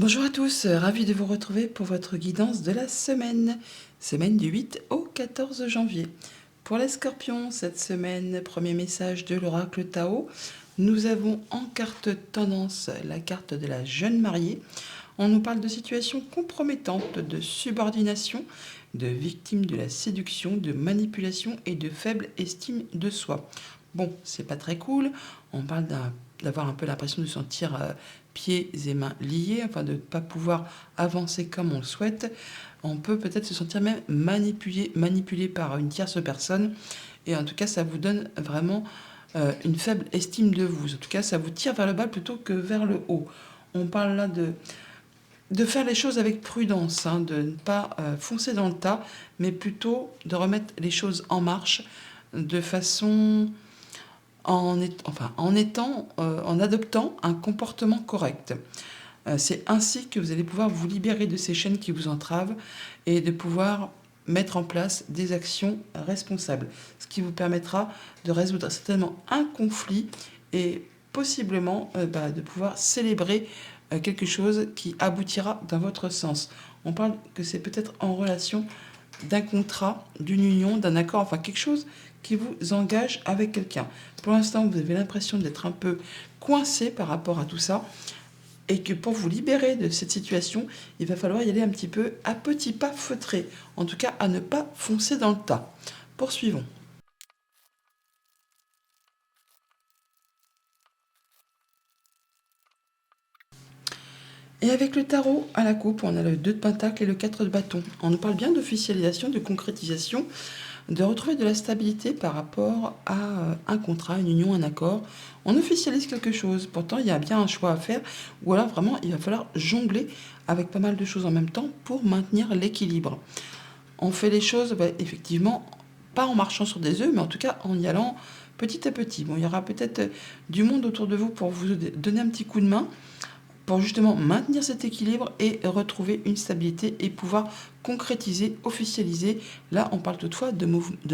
Bonjour à tous, ravi de vous retrouver pour votre guidance de la semaine du 8 au 14 janvier. Pour les scorpions, cette semaine, premier message de l'oracle Tao, nous avons en carte tendance la carte de la jeune mariée. On nous parle de situations compromettantes, de subordination, de victimes de la séduction, de manipulation et de faible estime de soi. Bon, c'est pas très cool, on parle d'avoir un peu l'impression de se sentir pieds et mains liés, enfin de ne pas pouvoir avancer comme on le souhaite. On peut peut-être se sentir même manipulé par une tierce personne. Et en tout cas, ça vous donne vraiment une faible estime de vous. En tout cas, ça vous tire vers le bas plutôt que vers le haut. On parle là de faire les choses avec prudence, hein, de ne pas foncer dans le tas, mais plutôt de remettre les choses en marche de façon en adoptant un comportement correct. C'est ainsi que vous allez pouvoir vous libérer de ces chaînes qui vous entravent et de pouvoir mettre en place des actions responsables, ce qui vous permettra de résoudre certainement un conflit et possiblement de pouvoir célébrer quelque chose qui aboutira dans votre sens. On parle que c'est peut-être en relation d'un contrat, d'une union, d'un accord, enfin quelque chose qui vous engage avec quelqu'un. Pour l'instant, vous avez l'impression d'être un peu coincé par rapport à tout ça et que pour vous libérer de cette situation, il va falloir y aller un petit peu à petits pas feutrés, en tout cas à ne pas foncer dans le tas. Poursuivons. Et avec le tarot à la coupe, on a le 2 de pentacle et le 4 de bâton. On nous parle bien d'officialisation, de concrétisation, de retrouver de la stabilité par rapport à un contrat, une union, un accord. On officialise quelque chose, pourtant il y a bien un choix à faire, ou alors vraiment il va falloir jongler avec pas mal de choses en même temps pour maintenir l'équilibre. On fait les choses effectivement pas en marchant sur des œufs, mais en tout cas en y allant petit à petit. Bon, il y aura peut-être du monde autour de vous pour vous donner un petit coup de main, pour justement maintenir cet équilibre et retrouver une stabilité et pouvoir concrétiser, officialiser. Là, on parle toutefois de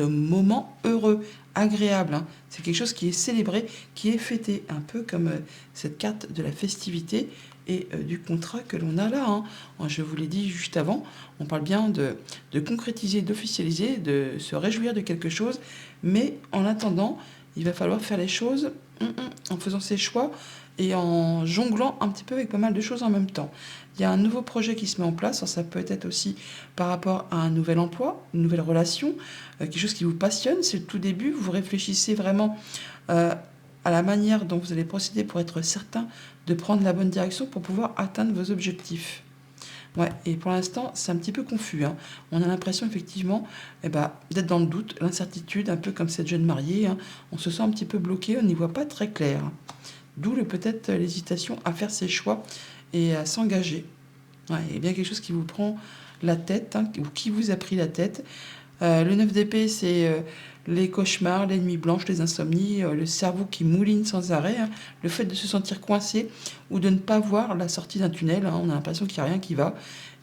moments heureux, agréables, hein. C'est quelque chose qui est célébré, qui est fêté, un peu comme cette carte de la festivité et du contrat que l'on a là, hein. Je vous l'ai dit juste avant, on parle bien de concrétiser, d'officialiser, de se réjouir de quelque chose, mais en attendant, il va falloir faire les choses en faisant ses choix et en jonglant un petit peu avec pas mal de choses en même temps. Il y a un nouveau projet qui se met en place, ça peut être aussi par rapport à un nouvel emploi, une nouvelle relation, quelque chose qui vous passionne, c'est le tout début, vous réfléchissez vraiment à la manière dont vous allez procéder pour être certain de prendre la bonne direction pour pouvoir atteindre vos objectifs. Ouais, et pour l'instant, c'est un petit peu confus, hein. On a l'impression effectivement d'être dans le doute, l'incertitude, un peu comme cette jeune mariée, hein. On se sent un petit peu bloqué, on n'y voit pas très clair. D'où peut-être l'hésitation à faire ses choix et à s'engager. Ouais, il y a bien quelque chose qui vous prend la tête, hein, ou qui vous a pris la tête. Le 9 d'épée, c'est les cauchemars, les nuits blanches, les insomnies, le cerveau qui mouline sans arrêt, hein, le fait de se sentir coincé ou de ne pas voir la sortie d'un tunnel, hein. On a l'impression qu'il n'y a rien qui va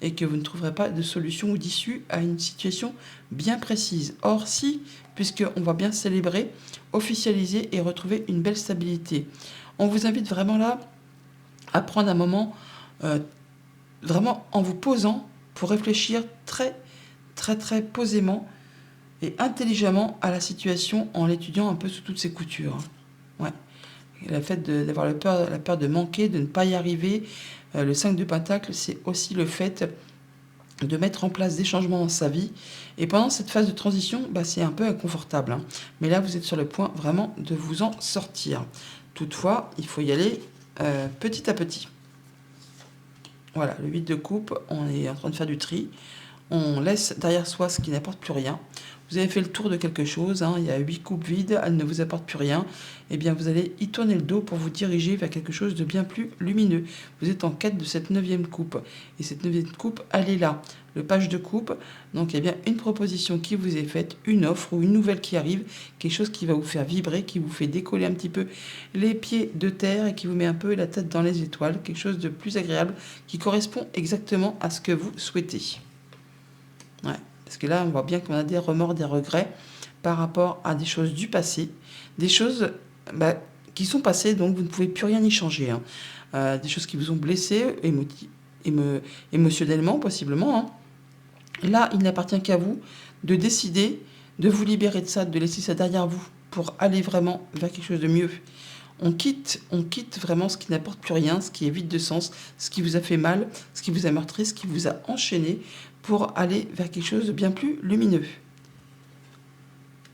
et que vous ne trouverez pas de solution ou d'issue à une situation bien précise. Or, si, puisqu'on va bien célébrer, officialiser et retrouver une belle stabilité. On vous invite vraiment là à prendre un moment euh, vraiment en vous posant pour réfléchir très très très posément et intelligemment à la situation en l'étudiant un peu sous toutes ses coutures. Ouais. Le fait d'avoir la peur de manquer, de ne pas y arriver. Le 5 de Pentacle, c'est aussi le fait de mettre en place des changements dans sa vie. Et pendant cette phase de transition, c'est un peu inconfortable, hein. Mais là, vous êtes sur le point vraiment de vous en sortir. Toutefois, il faut y aller petit à petit. Voilà, le 8 de coupe, on est en train de faire du tri. On laisse derrière soi ce qui n'apporte plus rien. Vous avez fait le tour de quelque chose, hein, il y a 8 coupes vides, elles ne vous apportent plus rien. Eh bien, vous allez y tourner le dos pour vous diriger vers quelque chose de bien plus lumineux. Vous êtes en quête de cette 9e coupe. Et cette 9e coupe, elle est là. Le page de coupe, donc il y a bien une proposition qui vous est faite, une offre ou une nouvelle qui arrive, quelque chose qui va vous faire vibrer, qui vous fait décoller un petit peu les pieds de terre et qui vous met un peu la tête dans les étoiles, quelque chose de plus agréable qui correspond exactement à ce que vous souhaitez. Ouais, parce que là, on voit bien qu'on a des remords, des regrets par rapport à des choses du passé, des choses qui sont passées, donc vous ne pouvez plus rien y changer, hein. Des choses qui vous ont blessé émotionnellement, possiblement, hein. Là, il n'appartient qu'à vous de décider de vous libérer de ça, de laisser ça derrière vous pour aller vraiment vers quelque chose de mieux. On quitte vraiment ce qui n'apporte plus rien, ce qui est vide de sens, ce qui vous a fait mal, ce qui vous a meurtri, ce qui vous a enchaîné pour aller vers quelque chose de bien plus lumineux.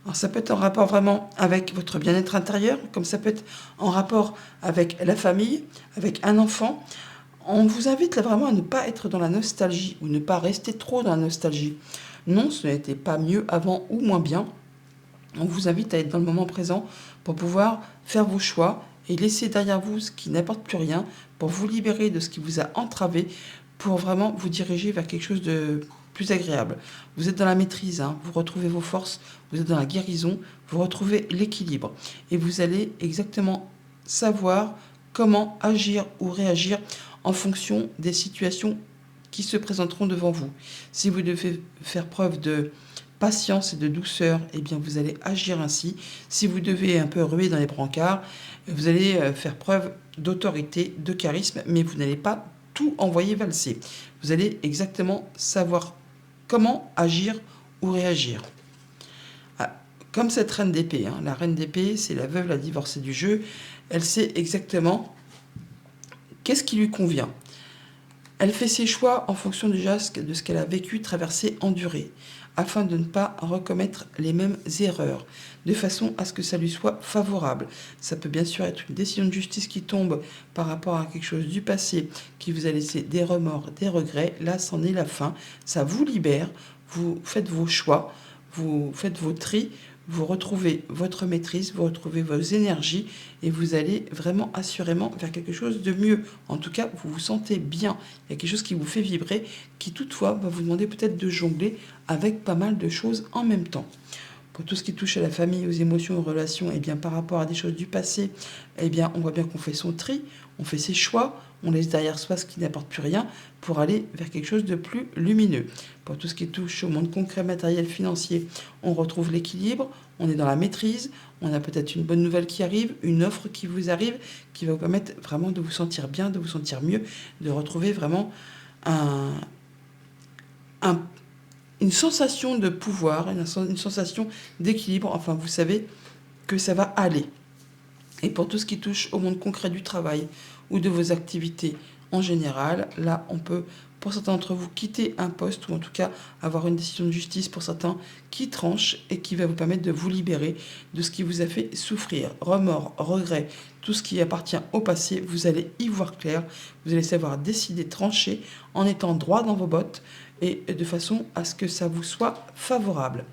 Alors ça peut être en rapport vraiment avec votre bien-être intérieur, comme ça peut être en rapport avec la famille, avec un enfant. On vous invite là vraiment à ne pas être dans la nostalgie ou ne pas rester trop dans la nostalgie. Non, ce n'était pas mieux avant ou moins bien. On vous invite à être dans le moment présent pour pouvoir faire vos choix et laisser derrière vous ce qui n'apporte plus rien, pour vous libérer de ce qui vous a entravé, pour vraiment vous diriger vers quelque chose de plus agréable. Vous êtes dans la maîtrise, hein, vous retrouvez vos forces, vous êtes dans la guérison, vous retrouvez l'équilibre. Et vous allez exactement savoir comment agir ou réagir en fonction des situations qui se présenteront devant vous. Si vous devez faire preuve de patience et de douceur, eh bien vous allez agir ainsi. Si vous devez un peu ruer dans les brancards, vous allez faire preuve d'autorité, de charisme, mais vous n'allez pas tout envoyer valser. Vous allez exactement savoir comment agir ou réagir. Ah, comme cette reine d'épée, hein, la reine d'épée, c'est la veuve, la divorcée du jeu. Elle sait exactement qu'est-ce qui lui convient. Elle fait ses choix en fonction déjà de ce qu'elle a vécu, traversé, enduré, afin de ne pas recommettre les mêmes erreurs, de façon à ce que ça lui soit favorable. Ça peut bien sûr être une décision de justice qui tombe par rapport à quelque chose du passé qui vous a laissé des remords, des regrets. Là, c'en est la fin. Ça vous libère, vous faites vos choix, vous faites vos tris, vous retrouvez votre maîtrise, vous retrouvez vos énergies et vous allez vraiment assurément vers quelque chose de mieux. En tout cas, vous vous sentez bien. Il y a quelque chose qui vous fait vibrer, qui toutefois va vous demander peut-être de jongler avec pas mal de choses en même temps. Pour tout ce qui touche à la famille, aux émotions, aux relations, et bien par rapport à des choses du passé, eh bien on voit bien qu'on fait son tri, on fait ses choix, on laisse derrière soi ce qui n'apporte plus rien pour aller vers quelque chose de plus lumineux. Pour tout ce qui touche au monde concret, matériel, financier, on retrouve l'équilibre, on est dans la maîtrise, on a peut-être une bonne nouvelle qui arrive, une offre qui vous arrive, qui va vous permettre vraiment de vous sentir bien, de vous sentir mieux, de retrouver vraiment une sensation de pouvoir, une sensation d'équilibre. Enfin, vous savez que ça va aller. Et pour tout ce qui touche au monde concret du travail ou de vos activités en général, là, on peut, pour certains d'entre vous, quitter un poste ou en tout cas avoir une décision de justice pour certains qui tranche et qui va vous permettre de vous libérer de ce qui vous a fait souffrir. Remords, regrets, tout ce qui appartient au passé, vous allez y voir clair, vous allez savoir décider, trancher en étant droit dans vos bottes et de façon à ce que ça vous soit favorable.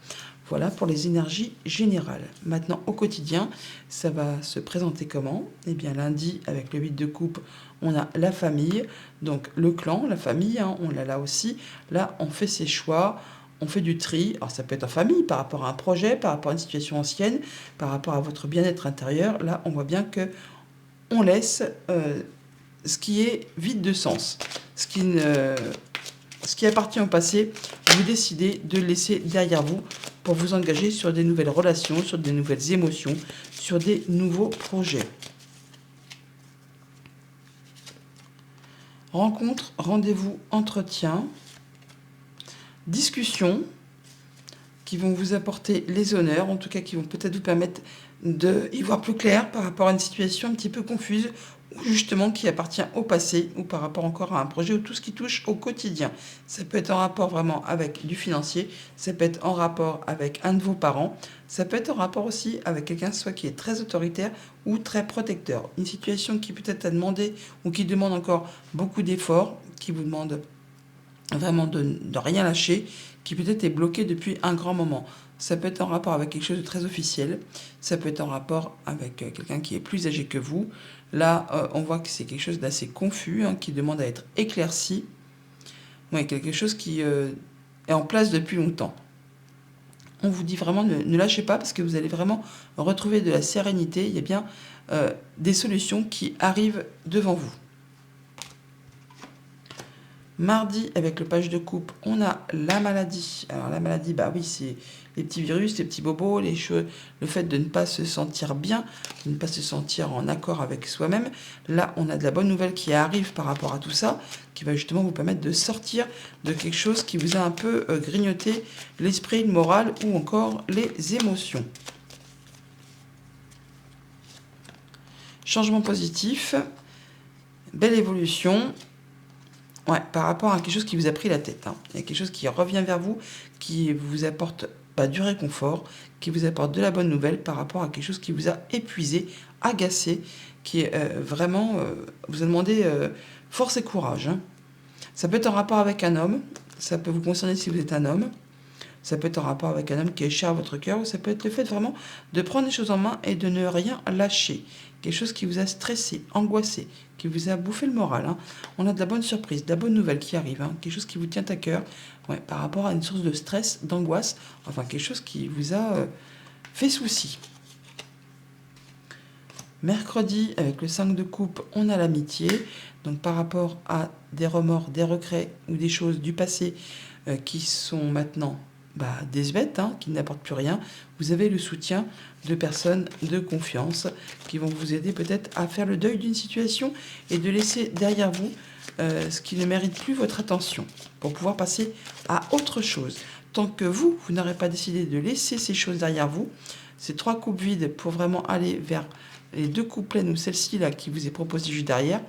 Voilà pour les énergies générales. Maintenant, au quotidien, ça va se présenter comment? Eh bien, lundi, avec le 8 de coupe, on a la famille, donc le clan, la famille, hein, on l'a là aussi. Là, on fait ses choix, on fait du tri. Alors, ça peut être en famille, par rapport à un projet, par rapport à une situation ancienne, par rapport à votre bien-être intérieur. Là, on voit bien que on laisse ce qui est vide de sens, ce qui appartient au passé, vous décidez de le laisser derrière vous pour vous engager sur des nouvelles relations, sur des nouvelles émotions, sur des nouveaux projets. Rencontre, rendez-vous, entretien, discussion qui vont vous apporter les honneurs, en tout cas qui vont peut-être vous permettre d'y voir plus clair par rapport à une situation un petit peu confuse ou justement qui appartient au passé ou par rapport encore à un projet ou tout ce qui touche au quotidien. Ça peut être en rapport vraiment avec du financier, ça peut être en rapport avec un de vos parents, ça peut être en rapport aussi avec quelqu'un soit qui est très autoritaire ou très protecteur. Une situation qui peut-être a demandé ou qui demande encore beaucoup d'efforts, qui vous demande vraiment de rien lâcher, qui peut-être est bloqué depuis un grand moment. Ça peut être en rapport avec quelque chose de très officiel, ça peut être en rapport avec quelqu'un qui est plus âgé que vous. Là, on voit que c'est quelque chose d'assez confus, hein, qui demande à être éclairci. Ouais, quelque chose qui est en place depuis longtemps. On vous dit vraiment ne lâchez pas parce que vous allez vraiment retrouver de la sérénité. Il y a bien des solutions qui arrivent devant vous. Mardi, avec le page de coupe, on a la maladie. Alors la maladie, bah oui, c'est les petits virus, les petits bobos, les choses, le fait de ne pas se sentir bien, de ne pas se sentir en accord avec soi-même. Là, on a de la bonne nouvelle qui arrive par rapport à tout ça, qui va justement vous permettre de sortir de quelque chose qui vous a un peu grignoté l'esprit, le moral ou encore les émotions. Changement positif, belle évolution. Ouais, par rapport à quelque chose qui vous a pris la tête. Il y a quelque chose qui revient vers vous, qui vous apporte du réconfort, qui vous apporte de la bonne nouvelle par rapport à quelque chose qui vous a épuisé, agacé, qui est vraiment vous a demandé force et courage. Ça peut être en rapport avec un homme, ça peut vous concerner si vous êtes un homme, ça peut être en rapport avec un homme qui est cher à votre cœur, ou ça peut être le fait vraiment de prendre les choses en main et de ne rien lâcher. Quelque chose qui vous a stressé, angoissé, qui vous a bouffé le moral. On a de la bonne surprise, de la bonne nouvelle qui arrive, quelque chose qui vous tient à cœur, par rapport à une source de stress, d'angoisse, enfin quelque chose qui vous a fait souci. Mercredi, avec le 5 de coupe, on a l'amitié. Donc par rapport à des remords, des regrets ou des choses du passé qui sont maintenant désuètes, qui n'apportent plus rien, vous avez le soutien de personnes de confiance qui vont vous aider peut-être à faire le deuil d'une situation et de laisser derrière vous ce qui ne mérite plus votre attention pour pouvoir passer à autre chose. Tant que vous n'aurez pas décidé de laisser ces choses derrière vous, ces 3 coupes vides pour vraiment aller vers les 2 coupes pleines ou celle-ci là qui vous est proposée juste derrière,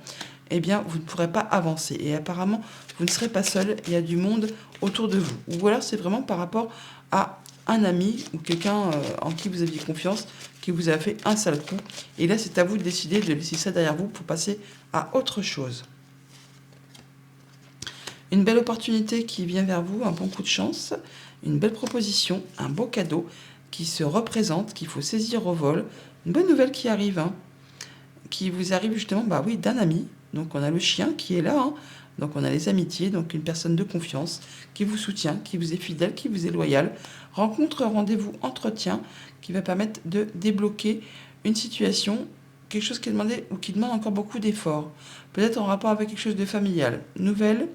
eh bien, vous ne pourrez pas avancer. Et apparemment, vous ne serez pas seul, il y a du monde autour de vous. Ou alors, c'est vraiment par rapport à un ami ou quelqu'un en qui vous aviez confiance, qui vous a fait un sale coup. Et là, c'est à vous de décider de laisser ça derrière vous pour passer à autre chose. Une belle opportunité qui vient vers vous, un bon coup de chance, une belle proposition, un beau cadeau qui se représente, qu'il faut saisir au vol. Une bonne nouvelle qui arrive, qui vous arrive justement d'un ami. Donc on a le chien qui est là, donc on a les amitiés, donc une personne de confiance qui vous soutient, qui vous est fidèle, qui vous est loyal. Rencontre, rendez-vous, entretien qui va permettre de débloquer une situation, quelque chose qui est demandé ou qui demande encore beaucoup d'efforts. Peut-être en rapport avec quelque chose de familial. Nouvelle,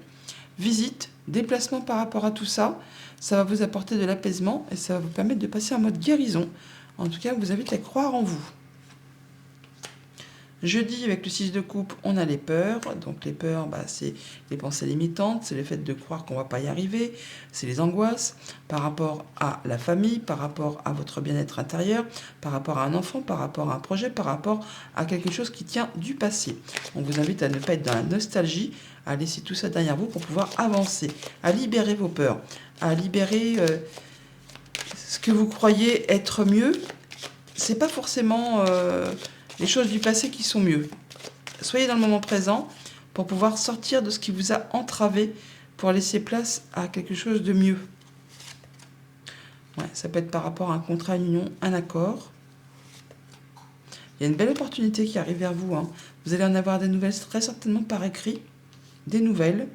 visite, déplacement par rapport à tout ça, ça va vous apporter de l'apaisement et ça va vous permettre de passer en mode guérison. En tout cas, vous invite à croire en vous. Jeudi, avec le 6 de coupe, on a les peurs. Donc les peurs, c'est les pensées limitantes, c'est le fait de croire qu'on ne va pas y arriver, c'est les angoisses par rapport à la famille, par rapport à votre bien-être intérieur, par rapport à un enfant, par rapport à un projet, par rapport à quelque chose qui tient du passé. On vous invite à ne pas être dans la nostalgie, à laisser tout ça derrière vous pour pouvoir avancer, à libérer vos peurs, à libérer ce que vous croyez être mieux. C'est pas forcément les choses du passé qui sont mieux. Soyez dans le moment présent pour pouvoir sortir de ce qui vous a entravé pour laisser place à quelque chose de mieux. Ça peut être par rapport à un contrat, une union, un accord. Il y a une belle opportunité qui arrive vers vous. Vous allez en avoir des nouvelles très certainement par écrit, des nouvelles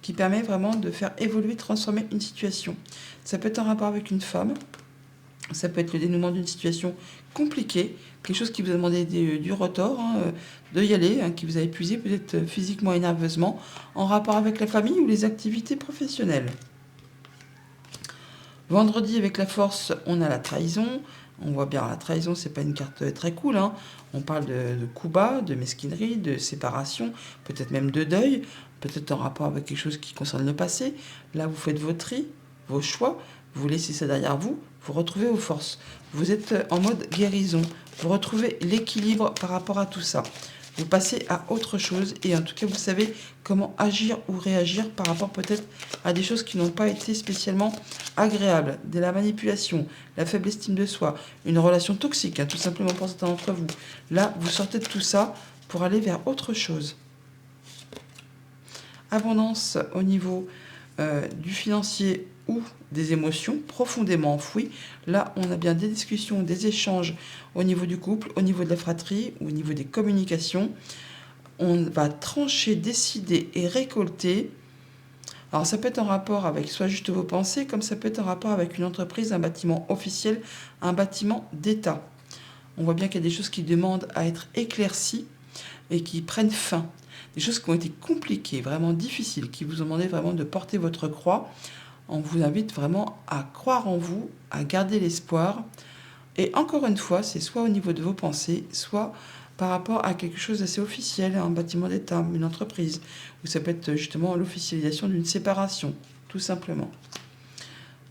qui permettent vraiment de faire évoluer, transformer une situation. Ça peut être en rapport avec une femme, ça peut être le dénouement d'une situation compliquée, quelque chose qui vous a demandé du retort, de y aller, qui vous a épuisé peut-être physiquement et nerveusement, en rapport avec la famille ou les activités professionnelles. Vendredi, avec la force, on a la trahison. On voit bien, la trahison, c'est pas une carte très cool. On parle de coups bas, de mesquinerie, de séparation, peut-être même de deuil, peut-être en rapport avec quelque chose qui concerne le passé. Là, vous faites vos tri, vos choix, vous laissez ça derrière vous, vous retrouvez vos forces. Vous êtes en mode guérison, vous retrouvez l'équilibre par rapport à tout ça. Vous passez à autre chose et en tout cas, vous savez comment agir ou réagir par rapport peut-être à des choses qui n'ont pas été spécialement agréables. De la manipulation, la faible estime de soi, une relation toxique, tout simplement pour certains d'entre vous. Là, vous sortez de tout ça pour aller vers autre chose. Abondance au niveau du financier ou des émotions profondément enfouies. Là, on a bien des discussions, des échanges au niveau du couple, au niveau de la fratrie, au niveau des communications. On va trancher, décider et récolter. Alors, ça peut être en rapport avec soit juste vos pensées, comme ça peut être en rapport avec une entreprise, un bâtiment officiel, un bâtiment d'État. On voit bien qu'il y a des choses qui demandent à être éclaircies et qui prennent fin. des choses qui ont été compliquées, vraiment difficiles, qui vous ont demandé vraiment de porter votre croix. On vous invite vraiment à croire en vous, à garder l'espoir. Et encore une fois, c'est soit au niveau de vos pensées, soit par rapport à quelque chose d'assez officiel, un bâtiment d'État, une entreprise, ou ça peut être justement l'officialisation d'une séparation, tout simplement.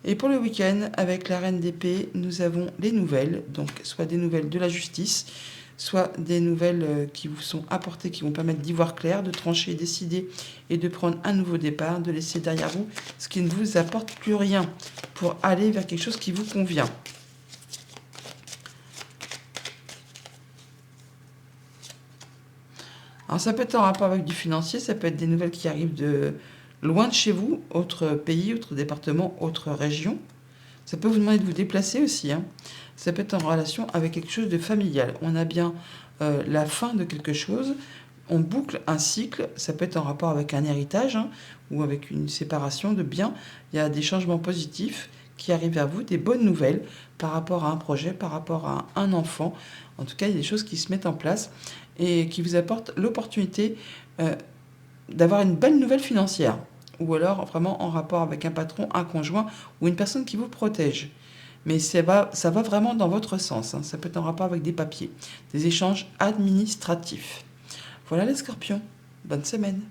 Et pour le week-end, avec la reine d'épée, nous avons les nouvelles, donc soit des nouvelles de la justice, soit des nouvelles qui vous sont apportées, qui vont permettre d'y voir clair, de trancher, décider et de prendre un nouveau départ, de laisser derrière vous ce qui ne vous apporte plus rien pour aller vers quelque chose qui vous convient. Alors ça peut être en rapport avec du financier, ça peut être des nouvelles qui arrivent de loin de chez vous, autre pays, autre département, autre région. Ça peut vous demander de vous déplacer aussi, hein. Ça peut être en relation avec quelque chose de familial. On a bien la fin de quelque chose, on boucle un cycle, ça peut être en rapport avec un héritage hein, ou avec une séparation de biens. Il y a des changements positifs qui arrivent vers vous, des bonnes nouvelles par rapport à un projet, par rapport à un enfant. En tout cas, il y a des choses qui se mettent en place et qui vous apportent l'opportunité d'avoir une belle nouvelle financière. Ou alors vraiment en rapport avec un patron, un conjoint ou une personne qui vous protège. Mais ça va vraiment dans votre sens, hein. Ça peut être en rapport avec des papiers, des échanges administratifs. Voilà les scorpions. Bonne semaine.